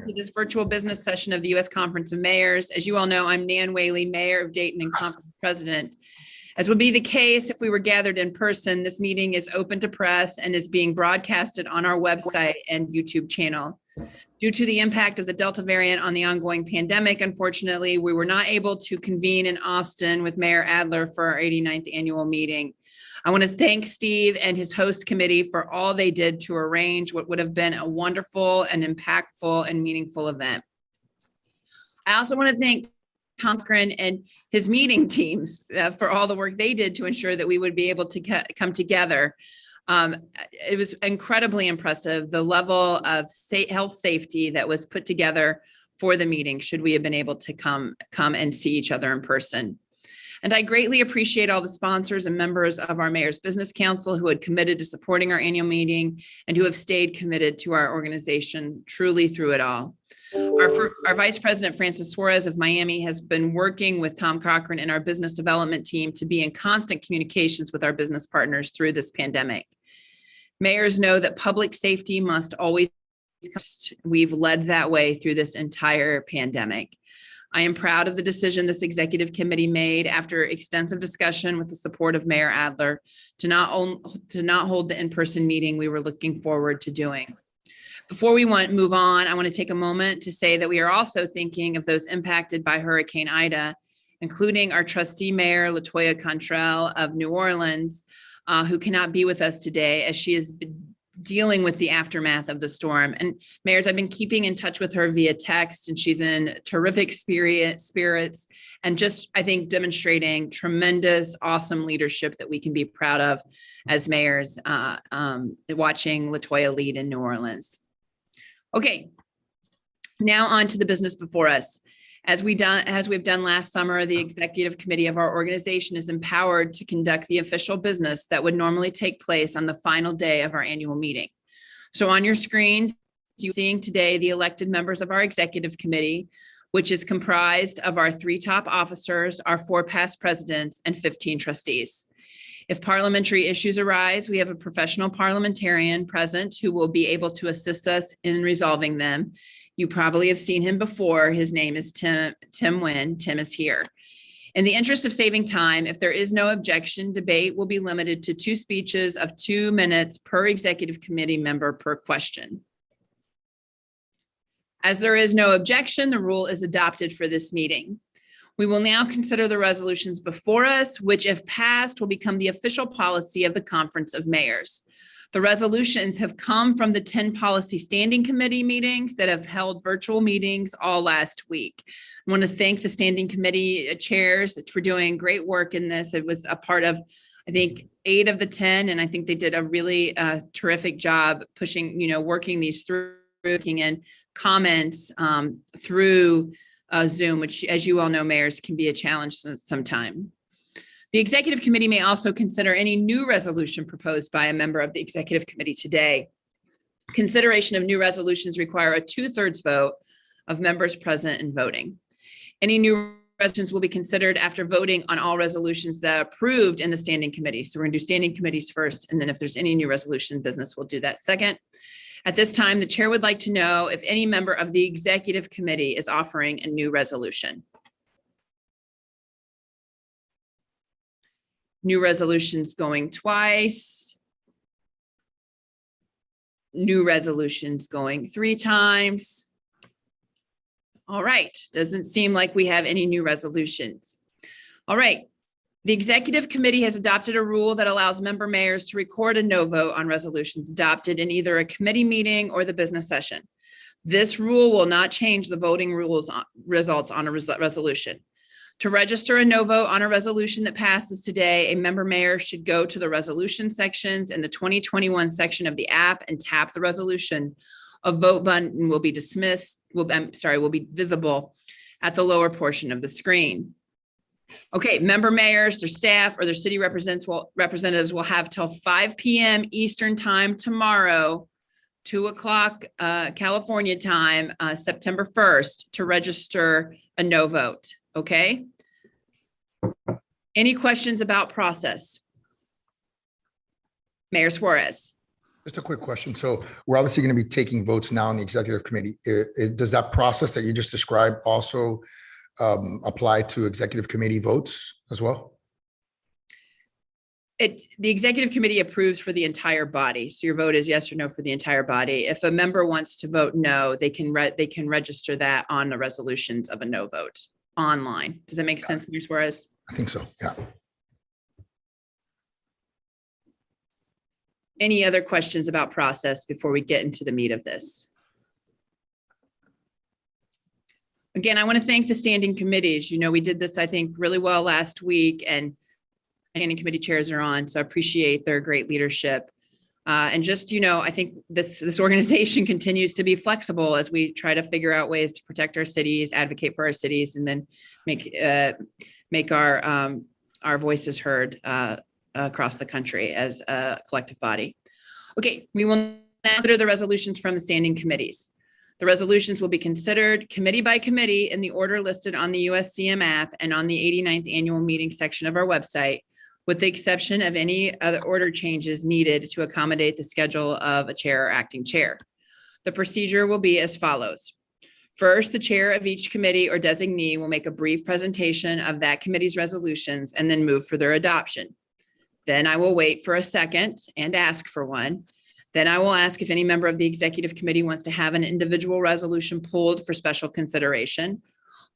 to this virtual business session of the U.S. Conference of Mayors. As you all know, I'm Nan Whaley, Mayor of Dayton and Conference President. As would be the case if we were gathered in person, this meeting is open to press and is being broadcasted on our website and YouTube channel. Due to the impact of the Delta variant on the ongoing pandemic, unfortunately, we were not able to convene in Austin with Mayor Adler for our 89th annual meeting. I want to thank Steve and his host committee for all they did to arrange what would have been a wonderful and impactful and meaningful event. I also want to thank Hancock and his meeting teams for all the work they did to ensure that we would be able to come together. It was incredibly impressive, the level of health safety that was put together for the meeting, should we have been able to come and see each other in person. And I greatly appreciate all the sponsors and members of our Mayor's Business Council who had committed to supporting our annual meeting and who have stayed committed to our organization truly through it all. Our Vice President, Francis Suarez of Miami, has been working with Tom Cochran and our business development team to be in constant communications with our business partners through this pandemic. Mayors know that public safety must always come first. We've led that way through this entire pandemic. I am proud of the decision this executive committee made after extensive discussion with the support of Mayor Adler to not hold the in-person meeting we were looking forward to doing. Before we move on, I want to take a moment to say that we are also thinking of those impacted by Hurricane Ida, including our trustee mayor, LaToya Cantrell of New Orleans, who cannot be with us today as she is dealing with the aftermath of the storm. And mayors, I've been keeping in touch with her via text, and she's in terrific spirits and just, I think, demonstrating tremendous, awesome leadership that we can be proud of as mayors watching LaToya lead in New Orleans. Okay, now on to the business before us. As we've done last summer, the executive committee of our organization is empowered to conduct the official business that would normally take place on the final day of our annual meeting. So on your screen, you're seeing today the elected members of our executive committee, which is comprised of our 3 top officers, our 4 past presidents, and 15 trustees. If parliamentary issues arise, we have a professional parliamentarian present who will be able to assist us in resolving them. You probably have seen him before. His name is Tim Nguyen. Tim is here. In the interest of saving time, if there is no objection, debate will be limited to 2 speeches of 2 minutes per executive committee member per question. As there is no objection, the rule is adopted for this meeting. We will now consider the resolutions before us, which, if passed, will become the official policy of the Conference of Mayors. The resolutions have come from the 10 policy standing committee meetings that have held virtual meetings all last week. I want to thank the standing committee chairs for doing great work in this. It was a part of, I think, 8 of the 10, and I think they did a really terrific job pushing, working these through, taking in comments through Zoom, which, as you all know, mayors, can be a challenge sometime. The executive committee may also consider any new resolution proposed by a member of the executive committee today. Consideration of new resolutions require a 2/3 vote of members present and voting. Any new resolutions will be considered after voting on all resolutions that are approved in the standing committee. So we're going to do standing committees first, and then if there's any new resolution business, we'll do that second. At this time, the chair would like to know if any member of the executive committee is offering a new resolution. New resolutions going twice. New resolutions going 3 times. All right, doesn't seem like we have any new resolutions. All right, the executive committee has adopted a rule that allows member mayors to record a no vote on resolutions adopted in either a committee meeting or the business session. This rule will not change the voting results on a resolution. To register a no vote on a resolution that passes today, a member mayor should go to the resolution sections in the 2021 section of the app and tap the resolution. A vote button will be will be visible at the lower portion of the screen. Okay, member mayors, their staff, or their city representatives will have till 5 p.m. Eastern time tomorrow, 2 o'clock California time, September 1st, to register a no vote. Okay. Any questions about process? Mayor Suarez. Just a quick question. So we're obviously going to be taking votes now in the executive committee. Does that process that you just described also apply to executive committee votes as well? The executive committee approves for the entire body. So your vote is yes or no for the entire body. If a member wants to vote no, they can register that on the resolutions of a no vote online. Does that make sense, Ms. Suarez? I think so. Yeah. Any other questions about process before we get into the meat of this? Again, I want to thank the standing committees. You know, we did this, I think, really well last week, and standing committee chairs are on, so I appreciate their great leadership. And just, you know, I think this organization continues to be flexible as we try to figure out ways to protect our cities, advocate for our cities, and then make our voices heard across the country as a collective body. Okay, we will now consider the resolutions from the standing committees. The resolutions will be considered committee by committee in the order listed on the USCM app and on the 89th annual meeting section of our website, with the exception of any other order changes needed to accommodate the schedule of a chair or acting chair. The procedure will be as follows. First, the chair of each committee or designee will make a brief presentation of that committee's resolutions and then move for their adoption. Then I will wait for a second and ask for one. Then I will ask if any member of the executive committee wants to have an individual resolution pulled for special consideration.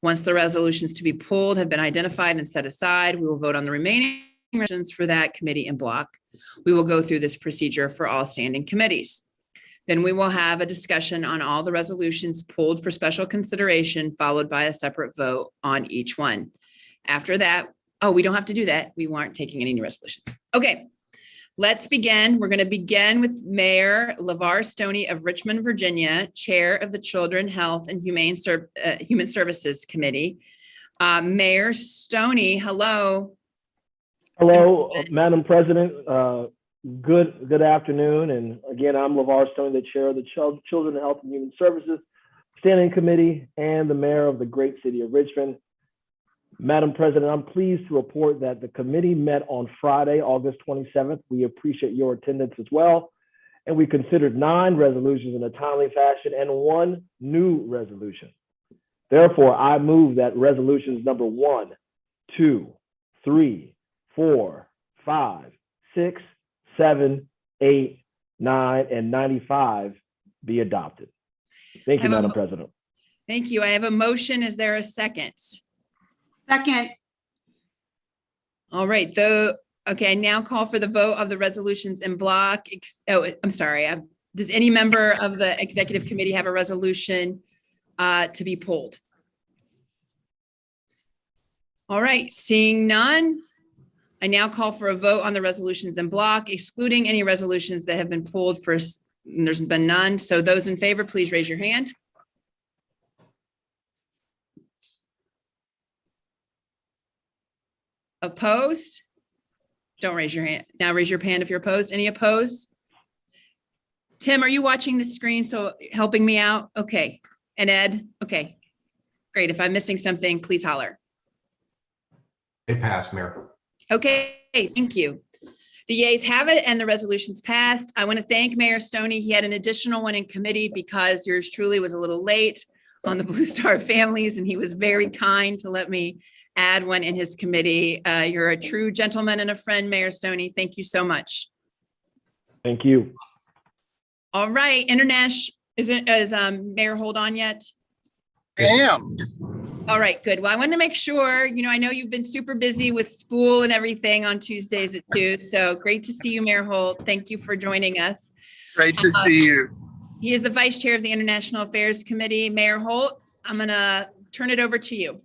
Once the resolutions to be pulled have been identified and set aside, we will vote on the remaining resolutions for that committee in block. We will go through this procedure for all standing committees. Then we will have a discussion on all the resolutions pulled for special consideration, followed by a separate vote on each one. After that, oh, we don't have to do that. We weren't taking any new resolutions. Okay. Let's begin. We're going to begin with Mayor LeVar Stoney of Richmond, Virginia, Chair of the Children, Health, and Human Services Committee. Mayor Stoney, hello. Hello, Madam President. Good afternoon. And again, I'm LeVar Stoney, the Chair of the Children, Health, and Human Services Standing Committee and the Mayor of the great city of Richmond. Madam President, I'm pleased to report that the committee met on Friday, August 27th. We appreciate your attendance as well. And we considered 9 resolutions in a timely fashion and 1 new resolution. Therefore, I move that resolutions number 1, 2, 3, 4, 5, 6, 7, 8, 9, and 95 be adopted. Thank you, Madam President. Thank you. I have a motion. Is there a second? Second. All right. Okay, I now call for the vote of the resolutions in block. Oh, I'm sorry. Does any member of the executive committee have a resolution to be pulled? All right, seeing none, I now call for a vote on the resolutions in block, excluding any resolutions that have been pulled first. There's been none. So those in favor, please raise your hand. Opposed? Don't raise your hand. Now raise your hand if you're opposed. Any opposed? Tim, are you watching the screen? So helping me out? Okay. And Ed? Okay. Great. If I'm missing something, please holler. It passed, Mayor. Okay. Thank you. The yeas have it and the resolution's passed. I want to thank Mayor Stoney. He had an additional one in committee because yours truly was a little late on the Blue Star families, and he was very kind to let me add one in his committee. You're a true gentleman and a friend, Mayor Stoney. Thank you so much. Thank you. All right, International, is Mayor Hold on yet? I am. All right, good. Well, I wanted to make sure, you know, I know you've been super busy with school and everything on Tuesdays at 2. So great to see you, Mayor Holt. Thank you for joining us. Great to see you. He is the Vice Chair of the International Affairs Committee. Mayor Holt, I'm going to turn it over to you.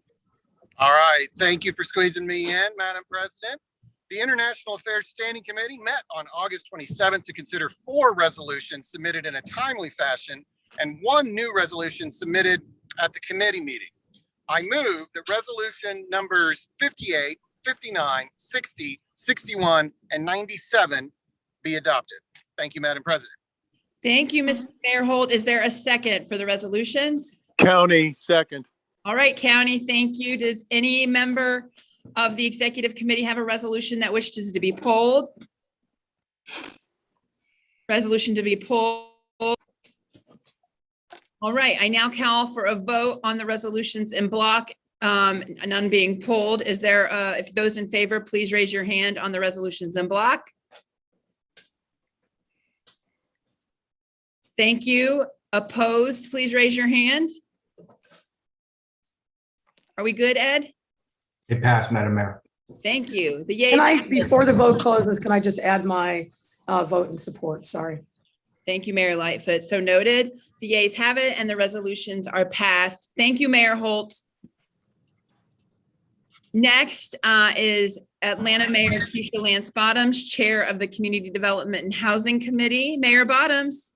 All right. Thank you for squeezing me in, Madam President. The International Affairs Standing Committee met on August 27th to consider 4 resolutions submitted in a timely fashion and 1 new resolution submitted at the committee meeting. I move that resolution numbers 58, 59, 60, 61, and 97 be adopted. Thank you, Madam President. Thank you, Mr. Mayor Holt. Is there a second for the resolutions? County, second. All right, County, thank you. Does any member of the executive committee have a resolution that wishes to be pulled? Resolution to be pulled. All right, I now call for a vote on the resolutions in block, none being pulled. Is there, if those in favor, please raise your hand on the resolutions in block. Thank you. Opposed, please raise your hand. Are we good, Ed? It passed, Madam Mayor. Thank you. The yeas. Can I, before the vote closes, can I just add my vote in support? Sorry. Thank you, Mayor Lightfoot. So noted. The yeas have it and the resolutions are passed. Thank you, Mayor Holt. Next is Atlanta Mayor Keisha Lance Bottoms, Chair of the Community Development and Housing Committee. Mayor Bottoms.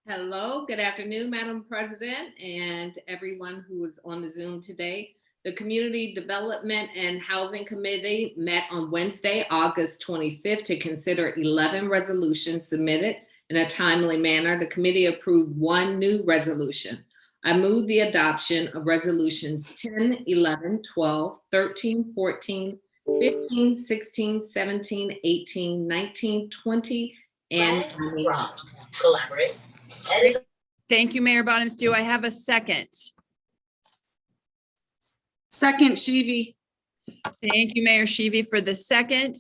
Hello, good afternoon, Madam President, and everyone who is on the Zoom today. The Community Development and Housing Committee met on Wednesday, August 25th to consider 11 resolutions submitted in a timely manner. The committee approved one new resolution. I move the adoption of resolutions 10, 11, 12, 13, 14, 15, 16, 17, 18, 19, 20, and 21. Collaborate. Thank you, Mayor Bottoms. Do I have a second? Second, Shivi. Thank you, Mayor Shivi, for the second.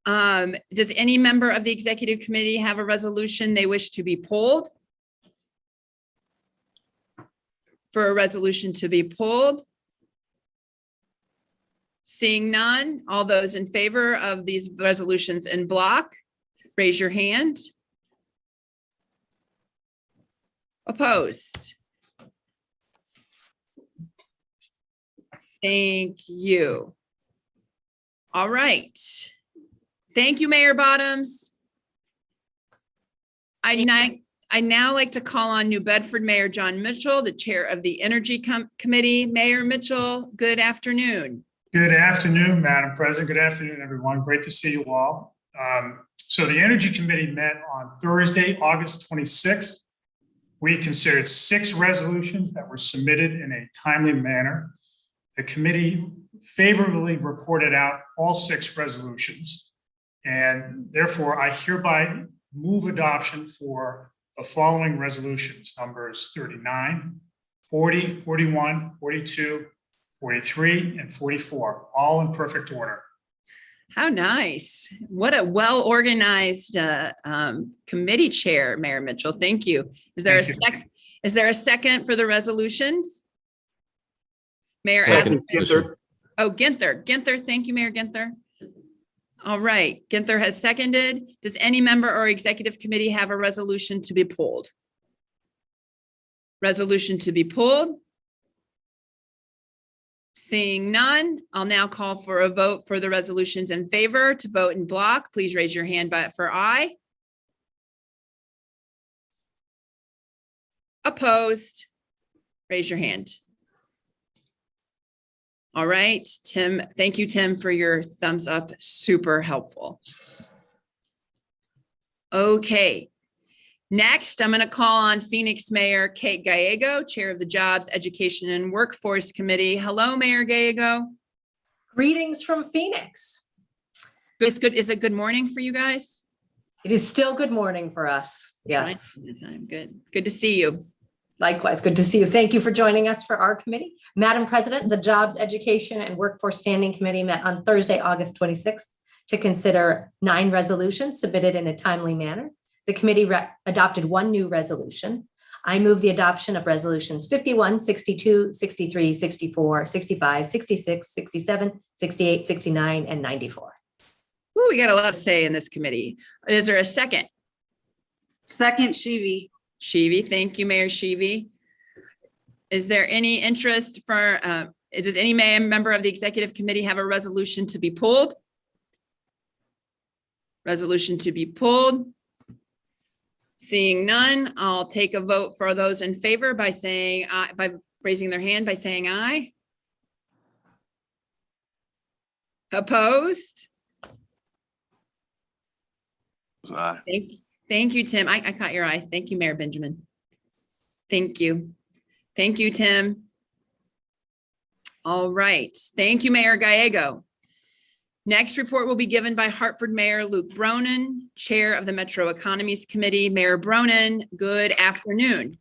Does any member of the executive committee have a resolution they wish to be pulled? For a resolution to be pulled? Seeing none, all those in favor of these resolutions in block, raise your hand. Opposed? Thank you. All right. Thank you, Mayor Bottoms. I'd now like to call on New Bedford Mayor John Mitchell, the Chair of the Energy Committee. Mayor Mitchell, good afternoon. Good afternoon, Madam President. Good afternoon, everyone. Great to see you all. So the Energy Committee met on Thursday, August 26th. We considered 6 resolutions that were submitted in a timely manner. The committee favorably reported out all 6 resolutions, and therefore I hereby move adoption for the following resolutions: numbers 39, 40, 41, 42, 43, and 44, all in perfect order. How nice. What a well-organized committee chair, Mayor Mitchell. Thank you. Is there a second for the resolutions? Mayor Adler. Oh, Ginther. Ginther, thank you, Mayor Ginther. All right, Ginther has seconded. Does any member or executive committee have a resolution to be pulled? Resolution to be pulled? Seeing none, I'll now call for a vote for the resolutions in favor. To vote in block, please raise your hand for aye. Opposed? Raise your hand. All right, Tim, thank you, Tim, for your thumbs up. Super helpful. Okay. Next, I'm going to call on Phoenix Mayor Kate Gallego, Chair of the Jobs, Education, and Workforce Committee. Hello, Mayor Gallego. Greetings from Phoenix. It's good. Is it good morning for you guys? It is still good morning for us. Yes. Good. Good to see you. Likewise, good to see you. Thank you for joining us for our committee. Madam President, the Jobs, Education, and Workforce Standing Committee met on Thursday, August 26th to consider 9 resolutions submitted in a timely manner. The committee adopted one new resolution. I move the adoption of resolutions 51, 62, 63, 64, 65, 66, 67, 68, 69, and 94. Ooh, we got a lot to say in this committee. Is there a second? Second, Shivi. Shivi, thank you, Mayor Shivi. Is there any interest for, does any member of the executive committee have a resolution to be pulled? Resolution to be pulled. Seeing none, I'll take a vote for those in favor by saying, by raising their hand by saying aye. Opposed? Thank you, Tim. I caught your eye. Thank you, Mayor Benjamin. Thank you. Thank you, Tim. All right. Thank you, Mayor Gallego. Next report will be given by Hartford Mayor Luke Bronin, Chair of the Metro Economies Committee. Mayor Bronin, good afternoon.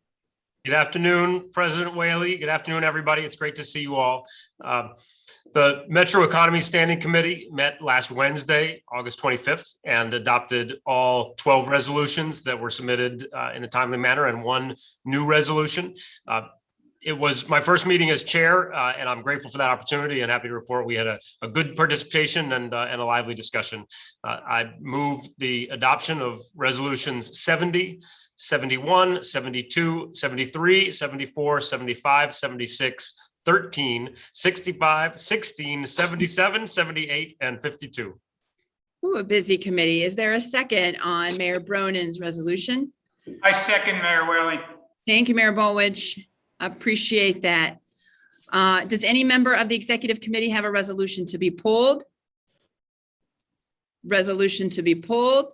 Good afternoon, President Whaley. Good afternoon, everybody. It's great to see you all. The Metro Economy Standing Committee met last Wednesday, August 25th, and adopted all 12 resolutions that were submitted in a timely manner and one new resolution. It was my first meeting as chair, and I'm grateful for that opportunity and happy to report we had a good participation and a lively discussion. I move the adoption of resolutions 70, 71, 72, 73, 74, 75, 76, 13, 65, 16, 77, 78, and 52. Ooh, a busy committee. Is there a second on Mayor Bronin's resolution? I second Mayor Whaley. Thank you, Mayor Bolwich. Appreciate that. Does any member of the executive committee have a resolution to be pulled? Resolution to be pulled.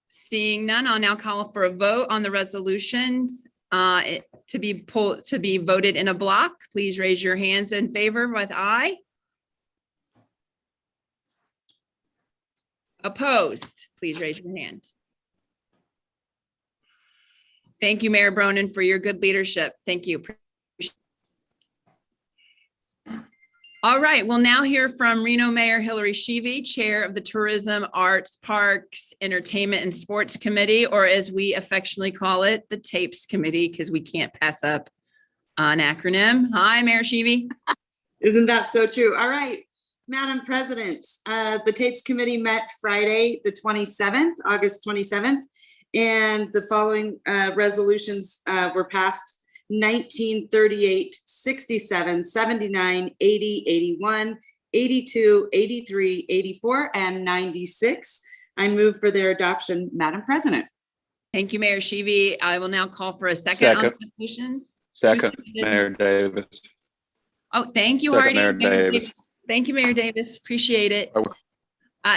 Seeing none, I'll now call for a vote on the resolutions to be voted in a block. Please raise your hands in favor with aye. Opposed, please raise your hand. Thank you, Mayor Bronin, for your good leadership. Thank you. All right, we'll now hear from Reno Mayor Hillary Sheevy, Chair of the Tourism, Arts, Parks, Entertainment, and Sports Committee, or as we affectionately call it, the TAPES Committee, because we can't pass up an acronym. Hi, Mayor Sheevy. Isn't that so true? All right, Madam President, the TAPES Committee met Friday, the 27th, August 27th, and the following resolutions were passed: 19, 38, 67, 79, 80, 81, 82, 83, 84, and 96. I move for their adoption, Madam President. Thank you, Mayor Sheevy. I will now call for a second on the resolution. Second, Mayor Davis. Oh, thank you, Second, Hardy. Mayor Davis. Thank you, Mayor Davis. Appreciate it.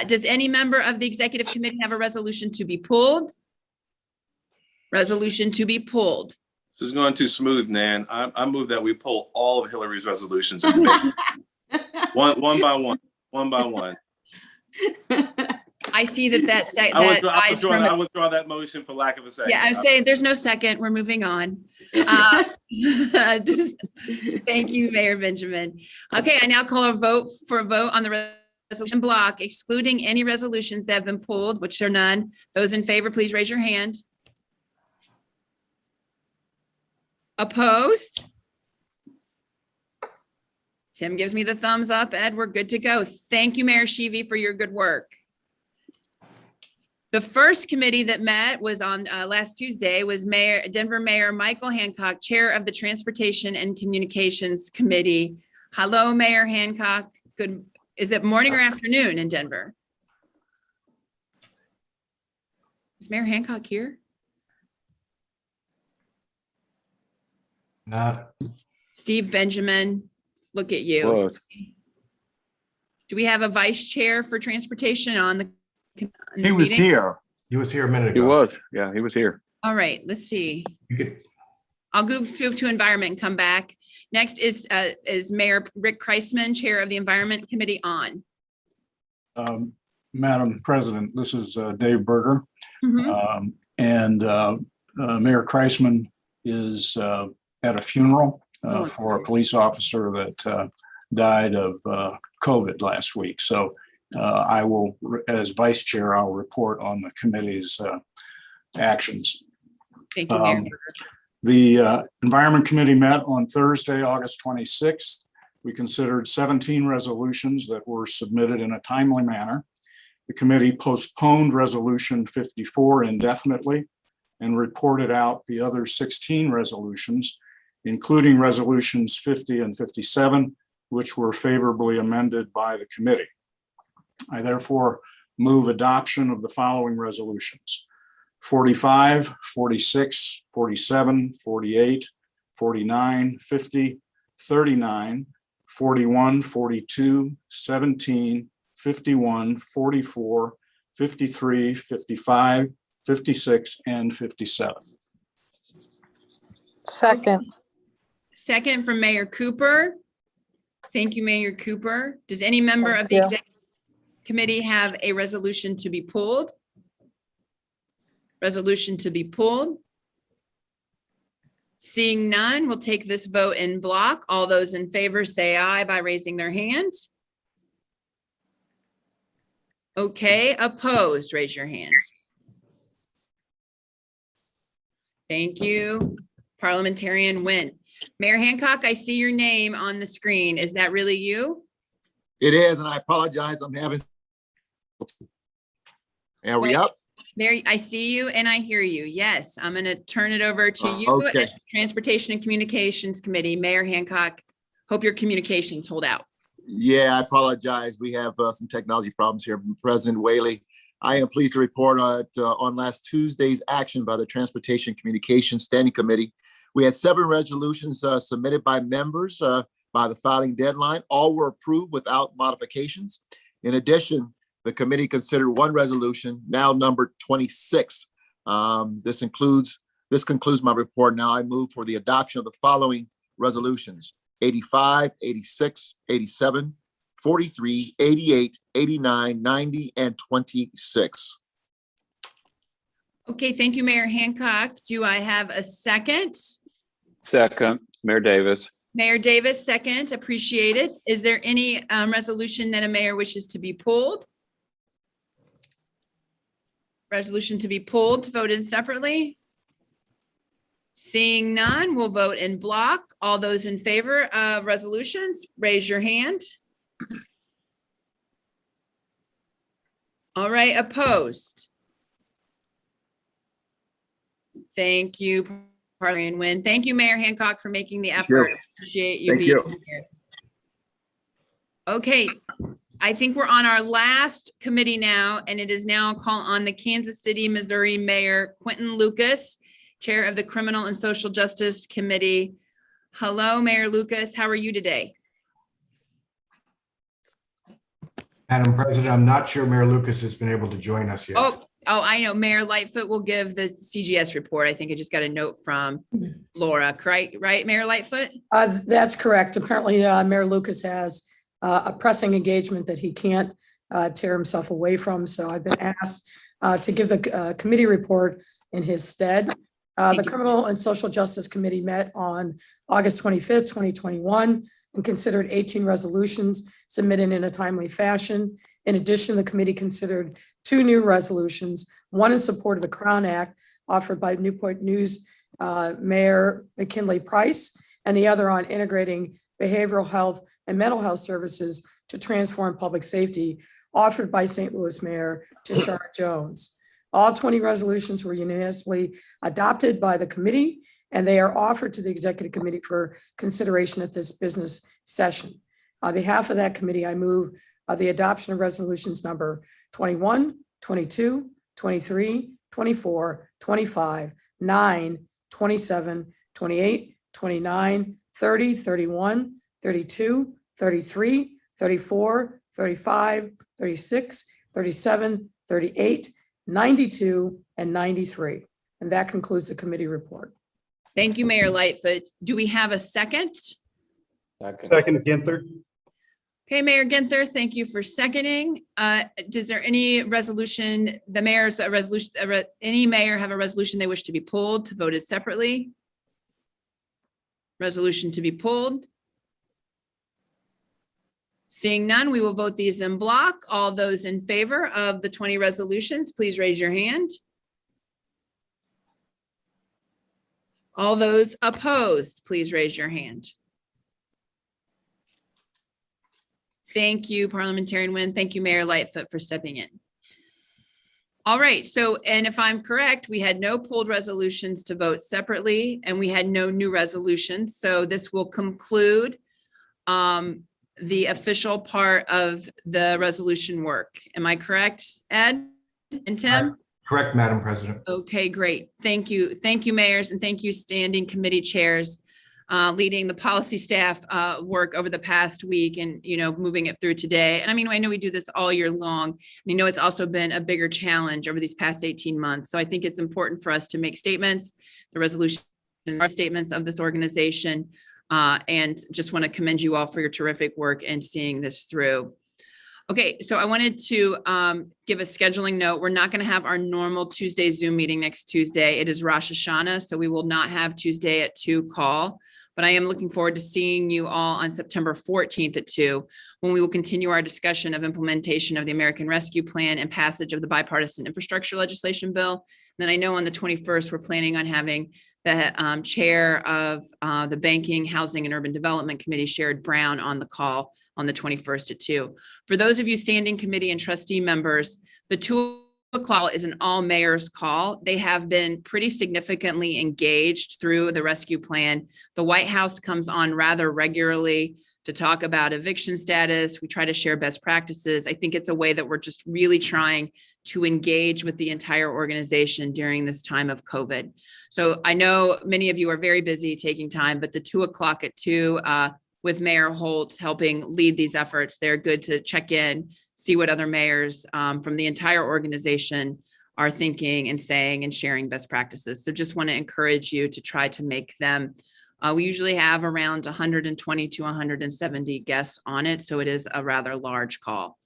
Does any member of the executive committee have a resolution to be pulled? Resolution to be pulled. This is going too smooth, Nan. I move that we pull all of Hillary's resolutions. one by one. I see that I withdraw that motion for lack of a second. Yeah, I was saying there's no second. We're moving on. Thank you, Mayor Benjamin. Okay, I now call for a vote on the resolution block, excluding any resolutions that have been pulled, which are none. Those in favor, please raise your hand. Opposed? Tim gives me the thumbs up. Ed, we're good to go. Thank you, Mayor Sheevy, for your good work. The first committee that met was on last Tuesday was Denver Mayor Michael Hancock, Chair of the Transportation and Communications Committee. Hello, Mayor Hancock. Good. Is it morning or afternoon in Denver? Is Mayor Hancock here? Not. Steve Benjamin, look at you. Was. Do we have a vice chair for transportation on the? He was meeting? here. He was here a minute He ago. was. Yeah, he was here. All right, let's see. You could, I'll move to environment and come back. Next is Mayor Rick Kreisman, Chair of the Environment Committee on. Madam President, this is Dave Berger. Mhm. Mayor Kreisman is at a funeral Oh, for a police officer that died of COVID last week. So I will, as vice chair, I'll report on the committee's actions. Thank you, Mayor Berger. The Environment Committee met on Thursday, August 26th. We considered 17 resolutions that were submitted in a timely manner. The committee postponed Resolution 54 indefinitely and reported out the other 16 resolutions, including Resolutions 50 and 57, which were favorably amended by the committee. I therefore move adoption of the following resolutions: 45, 46, 47, 48, 49, 50, 39, 41, 42, 17, 51, 44, 53, 55, 56, and 57. Second from Mayor Cooper. Thank you, Mayor Cooper. Does any member of the Thank you. executive committee have a resolution to be pulled? Resolution to be pulled? Seeing none, we'll take this vote in block. All those in favor say aye by raising their hands. Okay, opposed, raise your hand. Thank you. Parliamentarian Nguyen. Mayor Hancock, I see your name on the screen. Is that really you? It is, and I apologize. I'm having. Are we up? There, I see you and I hear you. Yes, I'm going to turn it over to you Okay. as the Transportation and Communications Committee. Mayor Hancock, hope your communications hold out. Yeah, I apologize. We have some technology problems here. President Whaley, I am pleased to report on last Tuesday's action by the Transportation and Communications Standing Committee. We had 7 resolutions submitted by members by the filing deadline. All were approved without modifications. In addition, the committee considered 1 resolution, now numbered 26. This concludes my report. Now I move for the adoption of the following resolutions: 85, 86, 87, 43, 88, 89, 90, and 26. Okay, thank you, Mayor Hancock. Do I have a second? Second, Mayor Davis. Mayor Davis, second, appreciate it. Is there any resolution that a mayor wishes to be pulled? Resolution to be pulled, voted separately? Seeing none, we'll vote in block. All those in favor of resolutions, raise your hand. All right, opposed? Thank you, Parliamentarian Nguyen. Thank you, Mayor Hancock, for making the effort. Sure. Appreciate you Thank being you. here. Okay, I think we're on our last committee now, and it is now a call on the Kansas City, Missouri Mayor Quentin Lucas, Chair of the Criminal and Social Justice Committee. Hello, Mayor Lucas. How are you today? Madam President, I'm not sure Mayor Lucas has been able to join us yet. Oh, I know. Mayor Lightfoot will give the CGS report. I think I just got a note from Laura, right, Mayor Lightfoot? That's correct. Apparently, Mayor Lucas has a pressing engagement that he can't tear himself away from. So I've been asked to give the committee report in his stead. The Criminal and Social Justice Committee met on August 25th, 2021, and considered 18 resolutions submitted in a timely fashion. In addition, the committee considered 2 new resolutions, one in support of the Crown Act offered by Newport News Mayor McKinley Price, and the other on integrating behavioral health and mental health services to transform public safety, offered by St. Louis Mayor Tishara Jones. All 20 resolutions were unanimously adopted by the committee, and they are offered to the executive committee for consideration at this business session. On behalf of that committee, I move the adoption of resolutions number 21, 22, 23, 24, 25, 9, 27, 28, 29, 30, 31, 32, 33, 34, 35, 36, 37, 38, 92, and 93. And that concludes the committee report. Thank you, Mayor Lightfoot. Do we have a second? Second, Ginther. Okay, Mayor Ginther, thank you for seconding. Is there any resolution, the mayor's a resolution, any mayor have a resolution they wish to be pulled, to vote it separately? Resolution to be pulled. Seeing none, we will vote these in block. All those in favor of the 20 resolutions, please raise your hand. All those opposed, please raise your hand. Thank you, Parliamentarian Nguyen. Thank you, Mayor Lightfoot, for stepping in. All right, so, and if I'm correct, we had no pulled resolutions to vote separately, and we had no new resolutions. So this will conclude the official part of the resolution work. Am I correct, Ed and Tim? Correct, Madam President. Okay, great. Thank you. Thank you, mayors, and thank you, standing committee chairs, leading the policy staff work over the past week and, you know, moving it through today. And I mean, I know we do this all year long. And I know it's also been a bigger challenge over these past 18 months. So I think it's important for us to make statements, the resolution statements of this organization, And just want to commend you all for your terrific work in seeing this through. Okay, so I wanted to give a scheduling note. We're not going to have our normal Tuesday Zoom meeting next Tuesday. It is Rosh Hashanah, so we will not have Tuesday at 2 call. But I am looking forward to seeing you all on September 14th at 2, when we will continue our discussion of implementation of the American Rescue Plan and passage of the bipartisan infrastructure legislation bill. Then I know on the 21st, we're planning on having the chair of the Banking, Housing, and Urban Development Committee, Sherrod Brown, on the call on the 21st at 2. For those of you standing committee and trustee members, the 2 o'clock is an all mayors call. They have been pretty significantly engaged through the rescue plan. The White House comes on rather regularly to talk about eviction status. We try to share best practices. I think it's a way that we're just really trying to engage with the entire organization during this time of COVID. So I know many of you are very busy taking time, but the 2 o'clock at 2, with Mayor Holt helping lead these efforts, they're good to check in, see what other mayors from the entire organization are thinking and saying and sharing best practices. So just want to encourage you to try to make them. We usually have around 120 to 170 guests on it, so it is a rather large call.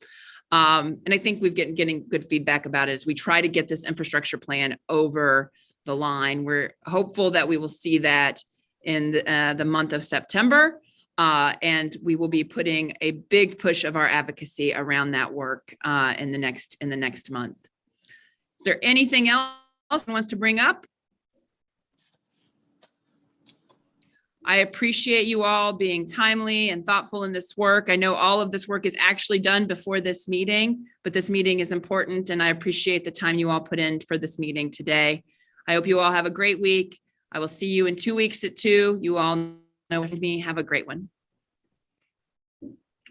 And I think we've getting good feedback about it as we try to get this infrastructure plan over the line. We're hopeful that we will see that in the month of September. And we will be putting a big push of our advocacy around that work in the next month. Is there anything else anyone wants to bring up? I appreciate you all being timely and thoughtful in this work. I know all of this work is actually done before this meeting, but this meeting is important, and I appreciate the time you all put in for this meeting today. I hope you all have a great week. I will see you in 2 weeks at 2. You all know me. Have a great one.